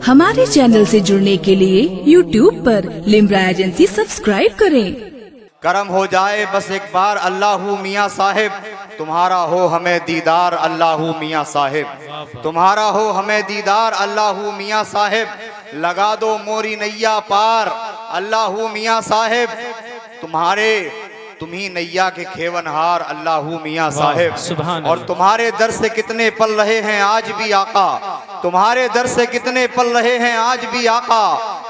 हमारे चैनल से जुड़ने के लिए YouTube पर लिम्रा एजेंसी सब्सक्राइब करें। करम हो जाए बस एक बार अल्लाहू मियाँ साहिब, तुम्हारा हो हमें दीदार अल्लाहू मियाँ साहिब, तुम्हारा हो हमें दीदार अल्लाहू मियाँ साहिब, लगा दो मोरी नैया पार अल्लाहू मियाँ साहिब, तुम्ही नैया के खेवनहार अल्लाहू मियाँ साहिब। और तुम्हारे दर से कितने पल रहे हैं आज भी आका, तुम्हारे दर से कितने पल रहे हैं आज भी आका,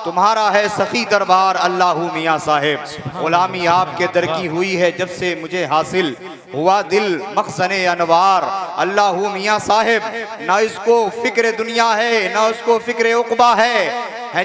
तुम्हारा है सखी दरबार अल्लाहू मियाँ साहिब। गुलामी आपके दर की हुई है जब से मुझे हासिल हुआ दिल मखसने अनवार अल्लाहू मियाँ साहिब। ना इसको फिक्र दुनिया है ना उसको फिक्र उक़बा है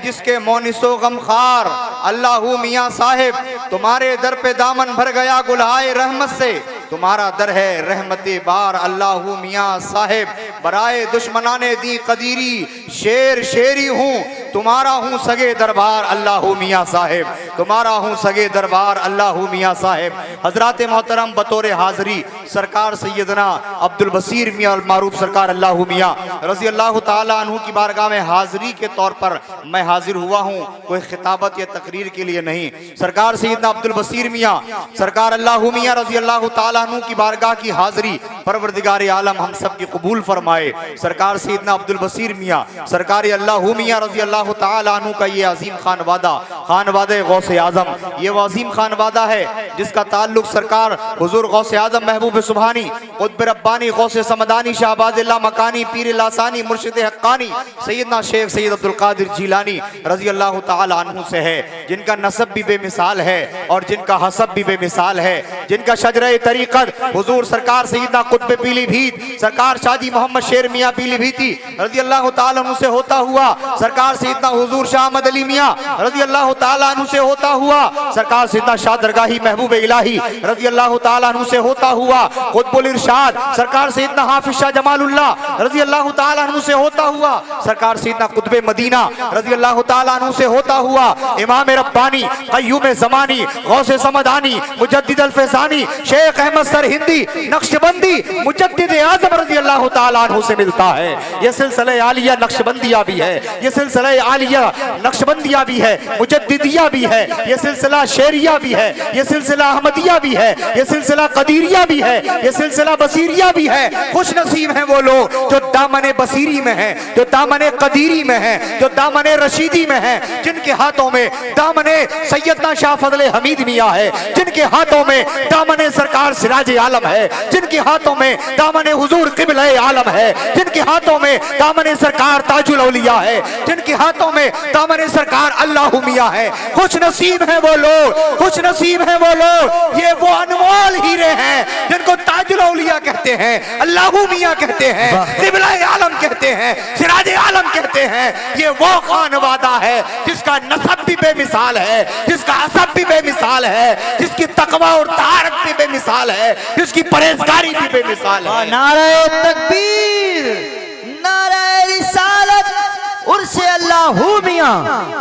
जिसके मोनिसो गमखार अल्लाहू मियाँ साहिब। तुम्हारे दर पे दामन भर गया गुलहाए रहमत से, तुम्हारा दर है रहमते बार अल्लाहू मियाँ साहिब। बराए दुश्मनाने दी कदीरी शेर शेरी हूँ, तुम्हारा हूँ सगे दरबार अल्लाहू मियाँ साहिब, तुम्हारा हूँ सगे दरबार अल्लाहू मियाँ साहिब। हजरात मोहतरम बतौर हाज़री सरकार सैयदना अब्दुल बसीर मियाँ मारूफ सरकार अल्लाहू मियाँ रज़ी अल्लाह ताला अन्हु की बारगाह में हाज़री के तौर पर मैं हाजिर हुआ हूँ, कोई खिताबत या तकरीर के लिए नहीं। सरकार सैयदना अब्दुल बसीर मियाँ सरकार अल्लाहू मियाँ रज़ी अल्लाह ताला अन्हु की बारगाह की हाज़री परवरदिगार आलम हम सब की कबूल फरमाए। सरकार सैयदना अब्दुल बसीर मियाँ सरकार अल्लाहू मियाँ रज़ी अल्लाह ताला अन्हु का ये अजीम खानवादा गौसे आज़म, ये वो अजीम खानवादा है जिसका ताल्लुक सरकार हुजूर गौसे आज़म महबूब सुबहानी क़ुत्ब रब्बानी गौसे समदानी शाहबाज़िल्लाह मकानी पीर लासानी मुर्शिद हक्कानी सैयदना शेख सैयद अब्दुल कादिर जिलानी रज़ी अल्लाह ताला अन्हु से है, जिनका नसब भी बेमिसाल है और जिनका हसब भी बेमिसाल है, जिनका शजरे तरीक़त हुजूर सरकार सैयदना क़ुत्ब पीलीभीत सरकार शादी मोहम्मद शेर मियाँ पीलीभीती रज़ी अल्लाह ताला अन्हु से होता हुआ, सरकार सैयदना हुजूर शाह अहमद अली मियाँ रज़ी अल्लाह ताला अन्हु से होता हुआ, सरकार सैयदना शाह दरगाही महबूब इलाही रज़ी अल्लाह ताला अन्हु से होता हुआ, क़ुत्बुल इरशाद सरकार सैयदना हाफिज़ शाह जमालुल्लाह रज़ी अल्लाह ताला अन्हु से होता हुआ, सरकार सैयदना क़ुत्ब मदीना रज़ी अल्लाह ताला अन्हु से होता हुआ, इमाम रब्बानी क़य्यूम ज़मानी गौसे समदानी मुजद्दिद अल-फैज़ानी शेख अहमद सरहिंदी नक्शबंदी मुजद्दिद आज़म रज़ी अल्लाह ताला अन्हु से मिलता है। ये सिलसिला आलिया नक्शबंदिया भी है, ये सिलसिला आलिया नक्शबंदिया भी है, मुजद्दिदिया भी है, ये सिलसिला शेरिया भी है, ये सिलसिला अहमदिया भी है, ये सिलसिला कदीरिया भी है, ये सिलसिला बसीरिया भी है। खुश नसीब हैं वो लोग जो दामने बसीरी में हैं, जो दामने कदीरी में हैं, जो दामने रशीदी में हैं, जिनके हाथों में दामने सैयदना शाह फजले हमीद मियाँ है, जिनके हाथों में दामने सरकार सिराज आलम है, जिनके हाथों में दामने हुजूर क़िबला आलम है, जिनके हाथों में दामने सरकार ताजुल औलिया है, जिनके हाथों में दामने सरकार अल्लाहू मियाँ है। खुश नसीब हैं वो लोग, खुश नसीब हैं वो लोग, ये वो अनमोल हीरे हैं जिनको ताजुल औलिया कहते हैं, अल्लाहू मियाँ कहते हैं, क़िबला आलम कहते हैं, सिराज आलम कहते हैं। ये वो खानवादा है जिसका नसब भी बेमिसाल है, जिसका असब भी बेमिसाल है, जिसकी तकवा और तारत भी बेमिसाल है, जिसकी परहेजगारी भी बेमिसाल है। नारे तकबीर, नारे रिसालत, उर्से अल्लाहू मियाँ,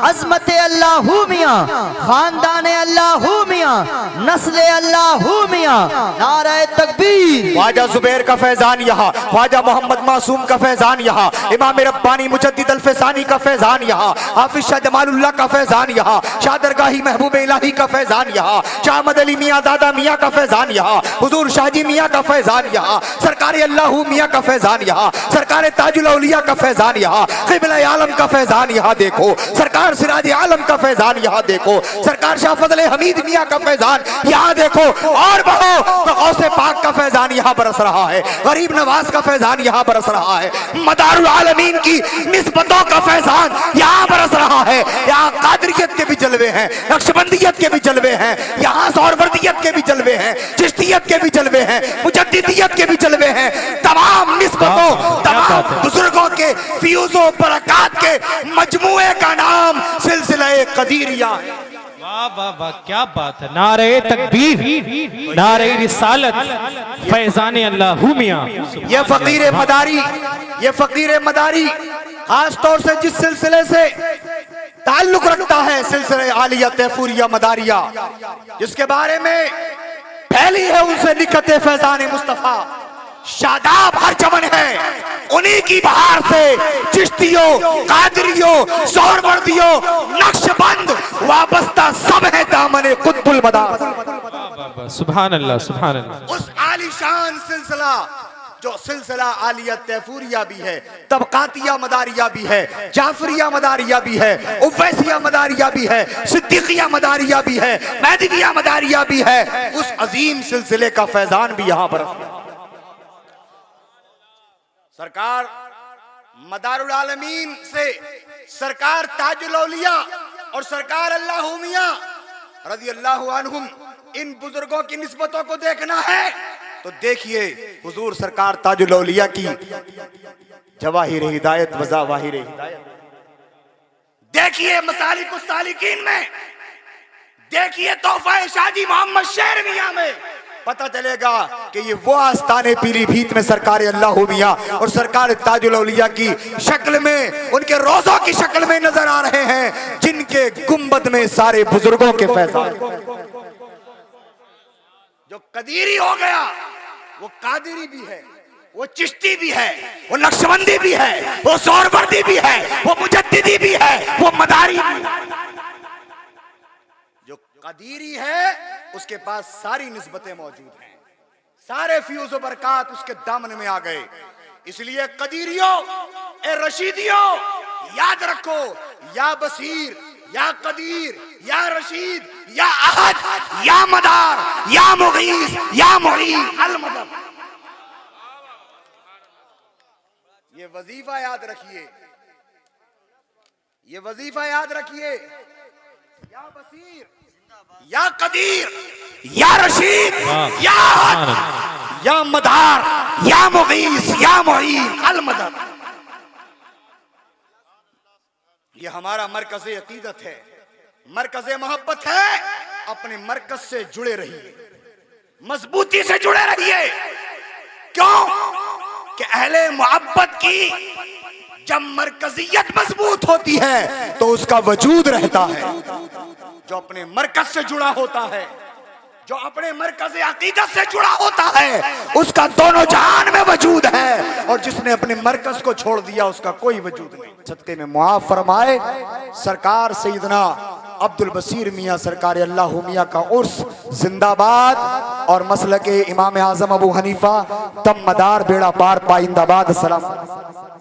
अज़मते अल्लाहू मियाँ, खानदाने अल्लाहू मियाँ, नस्ले अल्लाहू मियाँ, नारे तकबीर। ख्वाजा जुबैर का फैजान यहाँ, ख्वाजा मोहम्मद मासूम का फैजान यहाँ, इमाम रब्बानी मुजद्दिद अल-फैज़ानी का फैजान यहाँ, हाफिज़ शाह जमालुल्लाह का फैजान यहाँ, शाह दरगाही महबूब इलाही का फैजान यहाँ, शाह अहमद अली मियाँ दादा मियाँ का फैजान यहाँ, हुजूर शाहजी मियाँ का फैजान यहाँ, सरकार अल्लाहू मियाँ का फैजान यहाँ, सरकार ताजुल औलिया का फैजान यहाँ, क़िबला आलम का फैजान यहाँ देखो, सरकार सिराज आलम का फैजान यहाँ देखो, सरकार शाह फजले हमीद मियाँ का फैजान यहाँ देखो, और बढ़ो तो गौसे पाक का फैजान यहाँ बरस रहा है, गरीब नवाज का फैजान यहाँ बरस रहा है, मदारुल आलमीन की निस्बतों का फैजान यहाँ बरस रहा है। यहाँ कादरियत के भी जलवे हैं, नक्शबंदियत के भी जलवे हैं, यहाँ सौरवर्दियत के भी जलवे हैं, चिश्तियत के भी जलवे हैं, मुजद्दिदियत के भी जलवे हैं। तमाम निस्बतों, तमाम बुजुर्गों के फ्यूज़ों बरक़ात के मजमूए का नाम सिलसिला कदीरिया। वाह वाह वाह, क्या बात है। नारे तकबीर, नारे रिसालत, फैजान अल्लाहू मियाँ। ये फकीर मदारी खास तौर से जिस सिलसिले से ताल्लुक रखता है, सिलसिले आलिया तैफूरिया मदारिया, जिसके बारे में फैली है उनसे निकते फैजान मुस्तफ़ा, शादाब हर चमन है, उन्हीं की बहार से चिश्तियों, कादरियों, सोहरवर्दियों, नक्शबंद वाबस्ता सब है दामने कुतुल मदार। सुभान अल्लाह, सुभान अल्लाह। उस आलीशान सिलसिला जो सिलसिला आलिया तैफूरिया भी है, तबकातिया मदारिया भी है, जाफरिया मदारिया भी है, उवैसिया मदारिया भी है, सिद्दीकिया मदारिया भी है, महदविया मदारिया भी है, उस अजीम सिलसिले का फैजान भी यहाँ पर सरकार मदारुल आलमीन से सरकार ताजुल औलिया और सरकार अल्लाह मियां रज़ी अल्लाहु अन्हुम, इन बुजुर्गों की निस्बतों को देखना है तो देखिए हुजूर सरकार ताजुल औलिया की जवाहिर हिदायत व ज़वाहिर हिदायत, देखिए मसालिकुस सालिकीन में, देखिए तोहफा शादी मोहम्मद शेर मियां में, पता चलेगा कि ये वो आस्ताने पीलीभीत में सरकार अल्लाह मियां और सरकार ताजुल औलिया की शक्ल में, उनके रोज़ों की शक्ल में नजर आ रहे हैं, जिनके गुंबद में सारे बुजुर्गों के फैजान। जो कदीरी हो गया वो कादिरी भी है, वो चिश्ती भी है, वो नक्शबंदी भी है, वो सोहरवर्दी भी है, वो मुजद्दिदी भी है, वो मदारी भी है। जो कदीरी है उसके पास सारी निस्बतें मौजूद हैं, सारे फ्यूज बरकात उसके दामन में आ गए। इसलिए कदीरियों ए रशीदियों याद रखो, या बसीर, या कदीर, या रशीद, या अहद, या मदार, या मुगीस, या मुईन अल मदद, ये वजीफा याद रखिए, ये वजीफा याद रखिए। या बसीर, या कदीर, या रशीद, या अहद, या मदार, या मुगीस, या मुईन अल मदद। ये हमारा मरकज़े अकीदत है, मरकज़े मोहब्बत है। अपने मरकज से जुड़े रहिए, मजबूती से जुड़े रहिए। क्यों कि अहले मोहब्बत की जब मरकजियत मजबूत होती है तो उसका वजूद रहता है। जो अपने मरकज से जुड़ा होता है, जो अपने मरकज़े अकीदत से जुड़ा होता है, उसका दोनों जहान में वजूद है, और जिसने अपने मरकज को छोड़ दिया उसका कोई वजूद नहीं। सदके में मुआफ फरमाए सरकार सैयदना अब्दुल बसीर मियां सरकार अल्लाह मियां का उर्स जिंदाबाद, और मसलके इमाम आजम अबू हनीफा तम मदार बेड़ा पार पाइंदाबाद। सलाम।